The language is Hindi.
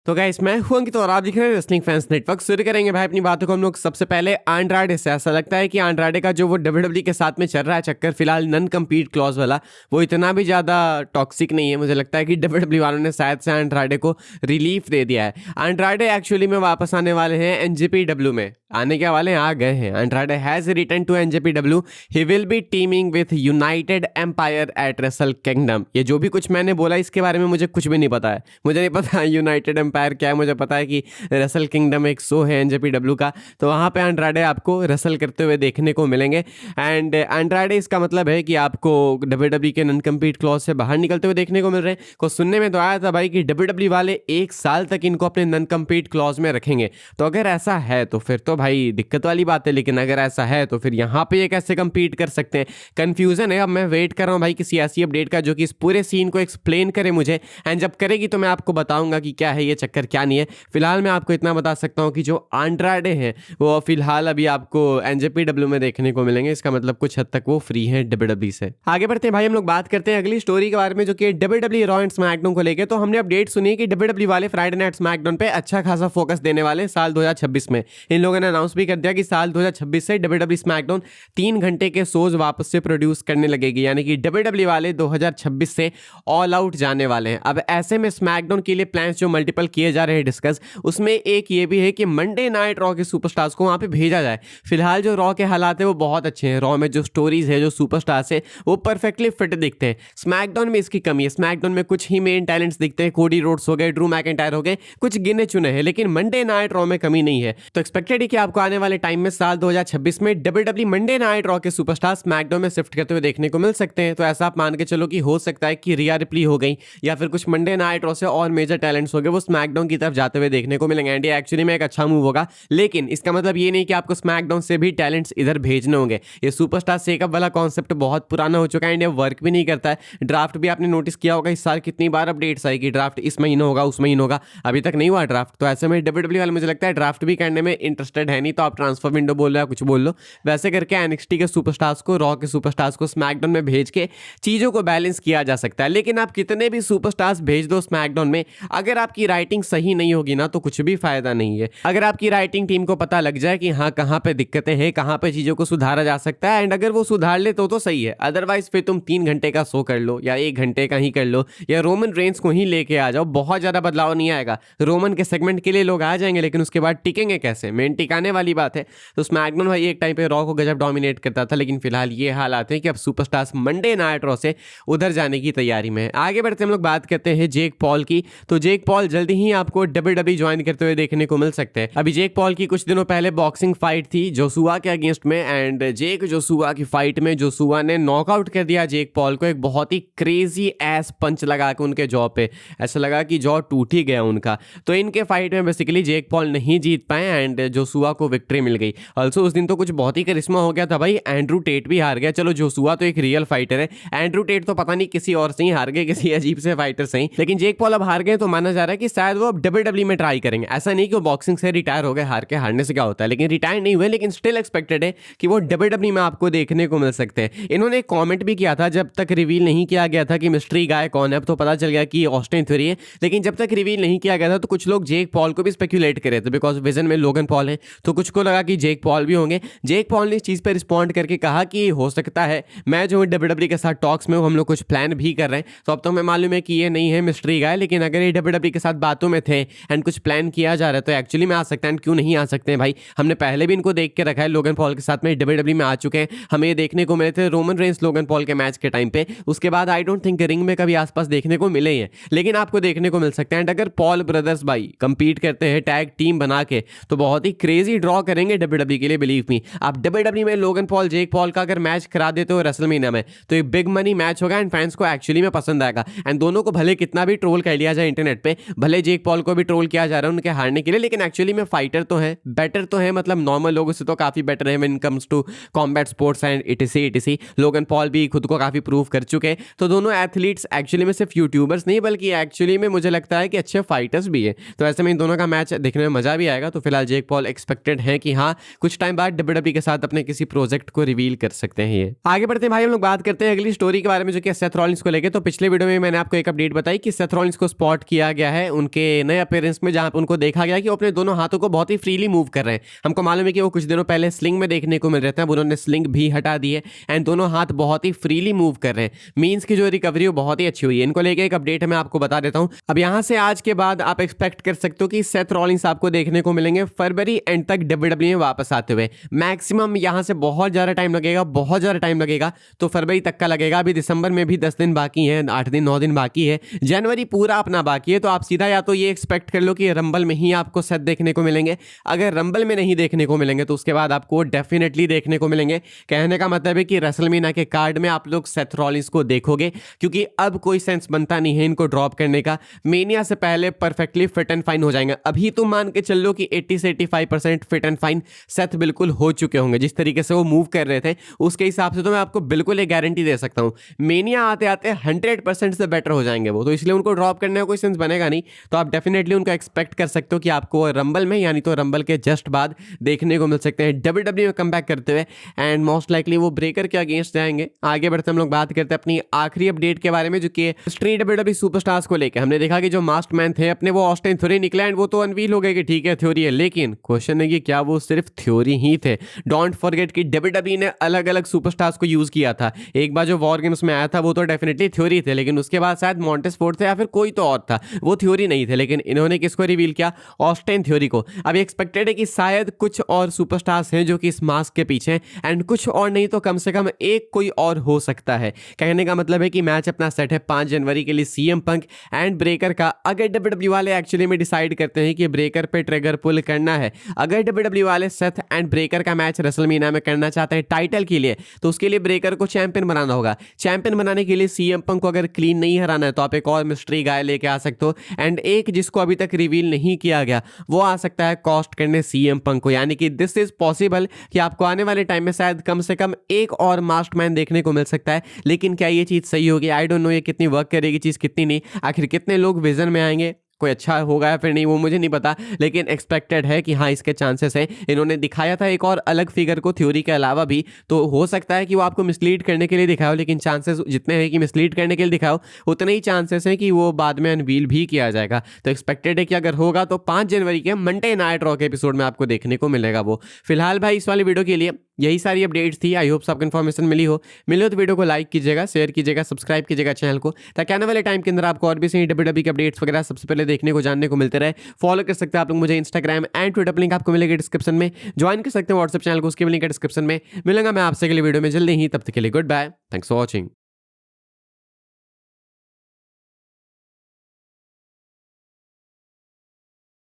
तो गाइस मैं हूं अंकित और आप दिख रहे हैं रेसलिंग फैंस नेटवर्क। शुरू करेंगे भाई अपनी बातों को हम लोग सबसे पहले आंड्राडे से। ऐसा लगता है कि आंड्राडे का जो वो डब्ल्यूडब्ल्यूई के साथ में चल रहा है चक्कर फिलहाल नन कम्पीट क्लॉज वाला, वो इतना भी ज़्यादा टॉक्सिक नहीं है। मुझे लगता है कि डब्ल्यूडब्ल्यूई वालों ने शायद से आंड्राडे को रिलीफ दे दिया है। आंड्राडे एक्चुअली में वापस आने वाले हैं एनजेपीडब्ल्यू में। आने के वाले आ गए हैं। Andrade has return to NJPW. He will be teaming with United Empire at Wrestle Kingdom. ये जो भी कुछ मैंने बोला इसके बारे में मुझे कुछ भी नहीं पता है। मुझे नहीं पता यूनाइटेड एम्पायर क्या है। मुझे पता है कि रेसल किंगडम एक शो है एनजेपीडब्ल्यू का, तो वहाँ पे आंड्राडे आपको रेसल करते हुए देखने को मिलेंगे। एंड आंड्राडे इसका मतलब है कि आपको डब्ल्यूडब्ल्यूई के नन कम्पीट क्लॉज से बाहर निकलते हुए देखने को मिल रहे हैं। को सुनने में तो आया था भाई कि डब्ल्यूडब्ल्यूई वाले 1 साल तक इनको अपने नन कम्पीट क्लॉज में रखेंगे। तो अगर ऐसा है तो फिर तो भाई दिक्कत वाली बात है। लेकिन अगर ऐसा है तो फिर यहाँ पे ये कैसे कम्पीट कर सकते हैं? कन्फ्यूजन है। अब मैं वेट कर रहा हूँ भाई किसी ऐसी अपडेट का जो कि इस पूरे सीन को एक्सप्लेन करे मुझे। एंड जब करेगी तो मैं आपको बताऊंगा कि क्या है ये चक्कर, क्या नहीं है। फिलहाल मैं आपको इतना बता सकता हूँ कि जो आंड्राडे हैं वो फिलहाल अभी आपको एनजेपीडब्ल्यू में देखने को मिलेंगे। इसका मतलब कुछ हद तक वो फ्री हैं डब्ल्यूडब्ल्यूई से। आगे बढ़ते हैं भाई, हम लोग बात करते हैं अगली स्टोरी के बारे में जो कि डब्ल्यूडब्ल्यूई रॉ एंड स्मैकडाउन को लेकर। तो हमने अपडेट सुनी है कि डब्ल्यूडब्ल्यूई वाले फ्राइडे नाइट स्मैकडाउन पे अच्छा खासा फोकस देने वाले साल 2026 में। इन लोगों ने अनाउंस भी कर दिया कि साल 2026 से डब्ल्यूडब्ल्यूई स्मैकडाउन 3 घंटे के शोज वापस से प्रोड्यूस करने लगेगी। यानी कि डब्ल्यूडब्ल्यूई वाले 2026 से ऑल आउट जाने वाले हैं। अब ऐसे में स्मैकडाउन के लिए प्लान्स जो मल्टीपल किए जा रहे हैं डिस्कस, उसमें एक ये भी है कि मंडे नाइट रॉ के सुपरस्टार्स को वहां पे भेजा जाए। फिलहाल जो रॉ के हालात है वो बहुत अच्छे हैं। रॉ में जो स्टोरीज है, जो सुपरस्टार्स है वो परफेक्टली फिट दिखते हैं। स्मैकडाउन में इसकी कमी है। स्मैकडाउन में कुछ ही मेन टैलेंट्स दिखते हैं। कोडी रोड्स हो गए, ड्रू मैकिंटायर हो गए, कुछ गिने चुने हैं। लेकिन मंडे नाइट रॉ में कमी नहीं है। तो एक्सपेक्टेड है कि आपको आने वाले टाइम में साल 2026 में डब्ल्यूडब्ल्यूई मंडे नाइट रॉ के सुपरस्टार स्मैकडाउन में शिफ्ट करते हुए देखने को मिल सकते हैं। तो ऐसा आप मान के चलो कि हो सकता है कि रिया रिप्ली हो गई या फिर कुछ मंडे नाइट रॉ से और मेजर टैलेंट्स हो गए, वो स्मैकडाउन की तरफ जाते हुए देखने को मिलेंगे। एंड ये एक्चुअली में एक अच्छा मूव होगा। लेकिन इसका मतलब ये नहीं कि आपको स्मैकडाउन से भी टैलेंट्स इधर भेजने होंगे। ये सुपरस्टार सेकअप वाला कॉन्सेप्ट बहुत पुराना हो चुका है एंड ये वर्क भी नहीं करता है। ड्राफ्ट भी आपने नोटिस किया होगा इस साल कितनी बार अपडेट्स आई कि ड्राफ्ट इस महीने होगा, उस महीने होगा, अभी तक नहीं हुआ ड्राफ्ट। तो ऐसे में डब्ल्यूडब्ल्यूई वाले मुझे लगता है ड्राफ्ट भी करने में इंटरेस्टेड है नहीं। तो आप ट्रांसफर विंडो बोल रहे हो, कुछ बोल लो, वैसे करके एनएक्सटी के सुपरस्टार्स को, रॉ के सुपरस्टार्स को स्मैकडाउन में भेज के चीजों को बैलेंस किया जा सकता है। लेकिन आप कितने भी सुपरस्टार्स भेज दो स्मैकडाउन में, अगर आपकी राइटिंग सही नहीं होगी ना तो कुछ भी फायदा नहीं है। अगर आपकी राइटिंग टीम को पता लग जाए कि हाँ कहाँ पे दिक्कतें हैं, कहाँ पे चीजों को सुधारा जा सकता है, एंड अगर वो सुधार ले तो सही है। अदरवाइज फिर तुम 3 घंटे का शो कर लो या 1 घंटे का ही कर लो या रोमन रेंस को ही लेके आ जाओ, बहुत ज्यादा बदलाव नहीं आएगा। रोमन के सेगमेंट के लिए लोग आ जाएंगे लेकिन उसके बाद टिकेंगे कैसे? मेन टिकाने वाली बात है। तो स्मैकडाउन भाई एक टाइम पे रॉ को गजब डोमिनेट करता था, लेकिन फिलहाल ये हालात है कि अब सुपरस्टार्स मंडे नाइट रॉ से उधर जाने की तैयारी में है। आगे बढ़ते हम लोग बात करते हैं जेक पॉल की। तो जेक पॉल जल्दी ही आपको डब्ल्यूडब्ल्यूई ज्वाइन करते हुए देखने को मिल सकते हैं। अभी जेक पॉल की कुछ दिनों पहले बॉक्सिंग फाइट थी जोसुआ के अगेंस्ट में, एंड जेक जोसुआ की फाइट में जोसुआ ने नॉकआउट कर दिया जेक पॉल को। एक बहुत ही क्रेजी एस पंच लगा के उनके जॉ पे, ऐसा लगा कि जॉ टूट ही गया उनका। तो इनके फाइट में बेसिकली जेक पॉल नहीं जीत पाए एंड जोसुआ को विक्ट्री मिल गई। ऑल्सो उस दिन तो कुछ बहुत ही करिश्मा हो गया था भाई। एंड्रू टेट भी हार गया। चलो जोसुआ तो एक रियल फाइटर है, एंड्रू टेट तो पता नहीं किसी और से ही हार गए, किसी अजीब से फाइटर से ही। लेकिन जेक पॉल अब हार गए तो माना जा रहा है कि शायद वो अब डब्ल्यूडब्ल्यूई में ट्राई करेंगे। ऐसा नहीं कि वो बॉक्सिंग से रिटायर हो गए, हार के, हारने से क्या होता है, लेकिन रिटायर नहीं हुए, लेकिन स्टिल एक्सपेक्टेड है कि वो डब्ल्यूडब्ल्यूई में आपको देखने को मिल सकते हैं। इन्होंने एक कॉमेंट भी किया था जब तक रिवील नहीं किया गया था कि मिस्ट्री गाय कौन है। अब तो पता चल गया कि ऑस्टिन थ्योरी है, लेकिन जब तक रिवील नहीं किया गया था तो कुछ लोग जेक पॉल को भी स्पेक्यूलेट करे थे, बिकॉज विजन में लोगन पॉल है तो कुछ को लगा कि जेक पॉल भी होंगे। जेक पॉल ने इस चीज पर रिस्पॉन्ड करके कहा कि हो सकता है मैं जो डब्ल्यूडब्ल्यूई के साथ टॉक्स में हूं, हम लोग कुछ प्लान भी कर रहे हैं। तो अब तो हमें मालूम है कि ये नहीं है मिस्ट्री गाय, लेकिन अगर ये डब्ल्यूडब्ल्यूई के साथ बातों में थे एंड कुछ प्लान किया जा रहा है तो एक्चुअली में आ सकता है। एंड क्यों नहीं आ सकते हैं भाई? हमने पहले भी इनको देख के रखा है, लोगन पॉल के साथ में डब्ल्यूडब्ल्यूई में आ चुके हैं। हमें ये देखने को मिले थे रोमन रेंस लोगन पॉल के मैच के टाइम पे। उसके बाद आई डोंट थिंक रिंग में कभी आसपास देखने को मिले हैं, लेकिन आपको देखने को मिल सकते हैं। एंड अगर पॉल ब्रदर्स भाई कंपीट करते हैं टैग टीम बना के तो बहुत ही क्रेजी ड्रॉ करेंगे डब्ल्यूडब्ल्यूई के लिए। बिलीव मी, आप डब्ल्यूडब्ल्यूई में लोगन पॉल जेक पॉल का अगर मैच करा देते हो रेसलमेनिया में तो एक बिग मनी मैच होगा एंड फैंस को एक्चुअली में पसंद आएगा। एंड दोनों को भले कितना भी ट्रोल कर लिया जाए इंटरनेट पे, भले जेक पॉल को भी ट्रोल किया जा रहा है उनके हारने के लिए, लेकिन एक्चुअली में फाइटर तो है, बेटर तो है, मतलब नॉर्मल लोगों से तो काफी बेटर है when comes to combat sports and etc. Logan Paul भी खुद को काफी प्रूव कर चुके हैं। तो दोनों एथलीट्स एक्चुअली में सिर्फ यूट्यूबर्स नहीं बल्कि एक्चुअली में मुझे लगता है कि अच्छे फाइटर्स भी है। तो ऐसे में इन दोनों का मैच देखने में मजा भी आएगा। तो फिलहाल जेक पॉल एक्सपेक्टेड है कि हाँ कुछ टाइम बाद डब्ल्यूडब्ल्यूई के साथ अपने किसी प्रोजेक्ट को रिवील कर सकते हैं। ये आगे बढ़ते हैं भाई, हम लोग बात करते हैं अगली स्टोरी के बारे में जो कि सेथ रॉलिंस को लेके। तो पिछले वीडियो में मैंने आपको एक अपडेट बताई कि सेथ रॉलिंस को स्पॉट किया गया है उनके उनके नए अपीयरेंस में, जहाँ पे उनको देखा गया कि वो अपने दोनों हाथों को बहुत ही फ्रीली मूव कर रहे हैं। हमको मालूम है कि वो कुछ दिनों पहले स्लिंग में देखने को मिल रहे थे, अब उन्होंने स्लिंग भी हटा दी है एंड दोनों हाथ बहुत ही फ्रीली मूव कर रहे हैं। मीन्स की जो रिकवरी वो बहुत ही अच्छी हुई है। इनको लेके एक अपडेट मैं आपको बता देता हूँ। अब यहाँ से आज के बाद आप एक्सपेक्ट कर सकते हो कि सेथ रॉलिंस आपको देखने को मिलेंगे फरवरी एंड तक WWE में वापस आते हुए। मैक्सिमम यहाँ से बहुत ज़्यादा टाइम लगेगा, बहुत ज़्यादा टाइम लगेगा, तो फरवरी तक का लगेगा। अभी दिसंबर में भी 10 दिन बाकी हैं, 8 दिन 9 दिन बाकी है, जनवरी पूरा अपना बाकी है। तो आप सीधा या तो ये एक्सपेक्ट कर लो कि रंबल में ही आपको सेथ देखने को मिलेंगे। अगर रंबल में नहीं देखने को मिलेंगे तो उसके बाद आपको डेफिनेटली देखने को मिलेंगे। कहने का मतलब है कि रेसलमेनिया के कार्ड में आप लोग सेथ रॉलिंस को देखोगे, क्योंकि अब कोई सेंस बनता नहीं है इनको ड्रॉप करने का। मेनिया से पहले परफेक्टली फिट एंड फाइन हो जाएंगे। अभी तुम मान के चल लो कि 80 से 85% फिट एंड फाइन सेथ बिल्कुल हो चुके होंगे। जिस तरीके से वो मूव कर रहे थे उसके हिसाब से तो मैं आपको बिल्कुल एक गारंटी दे सकता हूं, मेनिया आते आते 100% से बेटर हो जाएंगे वो। तो इसलिए उनको ड्रॉप करने का कोई सेंस बनेगा नहीं। तो आप डेफिनेटली उनको एक्सपेक्ट कर सकते हो कि आपको रंबल में, यानी तो रंबल के जस्ट बाद देखने को मिल सकते हैं WWE में कमबैक करते हुए। एंड मोस्ट लाइकली वो ब्रेकर के अगेंस्ट जाएंगे। आगे बढ़ते हम लोग बात करते हैं अपनी आखिरी अपडेट के बारे में, जो कि स्ट्रीट WWE सुपरस्टार्स को लेकर। हमने देखा कि जो मास्क मैन थे अपने वो ऑस्टिन थ्योरी निकले एंड वो तो अनवील हो गए कि ठीक है थ्योरी है, लेकिन क्वेश्चन है कि क्या वो सिर्फ थ्योरी ही थे। डोंट फॉरगेट कि WWE ने अलग अलग सुपरस्टार्स को यूज किया था। एक बार जो वॉर गेम्स में आया था वो तो डेफिनेटली थ्योरी थे, लेकिन उसके बाद शायद मॉन्टेस फोर्ड थे या फिर कोई तो और था, वो थ्योरी नहीं थे। लेकिन इन्होंने किसको रिवील किया? ऑस्टिन थ्योरी को। अब एक्सपेक्टेड है कि शायद कुछ और सुपरस्टार्स हैं जो कि इस मास्क के पीछे हैं, एंड कुछ और नहीं तो कम से कम एक कोई और हो सकता है। कहने का मतलब है कि मैच अपना सेट है 5 जनवरी के लिए CM पंक एंड ब्रेकर का। अगर WWE वाले एक्चुअली में डिसाइड करते हैं कि ब्रेकर पे ट्रिगर पुल करना है, अगर WWE वाले सेथ एंड ब्रेकर का मैच रेसलमेनिया में करना चाहते हैं टाइटल के लिए, तो उसके लिए ब्रेकर को चैंपियन बनाना होगा। चैंपियन बनाने के लिए CM पंक को अगर क्लीन नहीं हराना है तो आप एक और मिस्ट्री गाय लेके आ सकते हो, एंड एक जिसको अभी तक रिवील नहीं किया गया वो आ सकता है कॉस्ट करने CM पंक को। यानी कि दिस इज पॉसिबल कि आपको आने वाले टाइम में शायद कम से कम एक और मास्टरमाइंड देखने को मिल सकता है। लेकिन क्या ये चीज़ सही होगी? आई डोंट नो ये कितनी वर्क करेगी चीज़, कितनी नहीं। आखिर कितने लोग विजन में आएंगे, कोई अच्छा होगा या फिर नहीं, वो मुझे नहीं पता, लेकिन एक्सपेक्टेड है कि हाँ इसके चांसेस हैं। इन्होंने दिखाया था एक और अलग फिगर को थ्योरी के अलावा भी, तो हो सकता है कि वो आपको मिसलीड करने के लिए दिखाओ, लेकिन चांसेस जितने हैं कि मिसलीड करने के लिए दिखाओ, उतने ही चांसेस हैं कि वो बाद में अनवील भी किया जाएगा। तो एक्सपेक्टेड है कि अगर होगा तो 5 जनवरी के मंडे नाइट रॉ के एपिसोड में आपको देखने को मिलेगा वो। फिलहाल भाई इस वाली वीडियो के लिए यही सारी अपडेट्स थी। आई होप आपको इन्फॉर्मेशन मिली हो तो वीडियो को लाइक कीजिएगा, शेयर कीजिएगा, सब्सक्राइब कीजिएगा चैनल को, ताकि आने वाले टाइम के अंदर आपको और भी सही WWE के अपडेट्स वगैरह सबसे पहले देखने को, जानने को मिलते रहे। फॉलो कर सकते हैं आप लोग मुझे इंस्टाग्राम एंड ट्विटर, लिंक आपको मिलेगा डिस्क्रिप्शन में। ज्वाइन कर सकते हैं व्हाट्सएप चैनल को, उसके भी लिंक डिस्क्रिप्शन में। मिलूंगा मैं आपसे अगली वीडियो में जल्दी ही, तब तक के लिए goodbye, thanks for watching.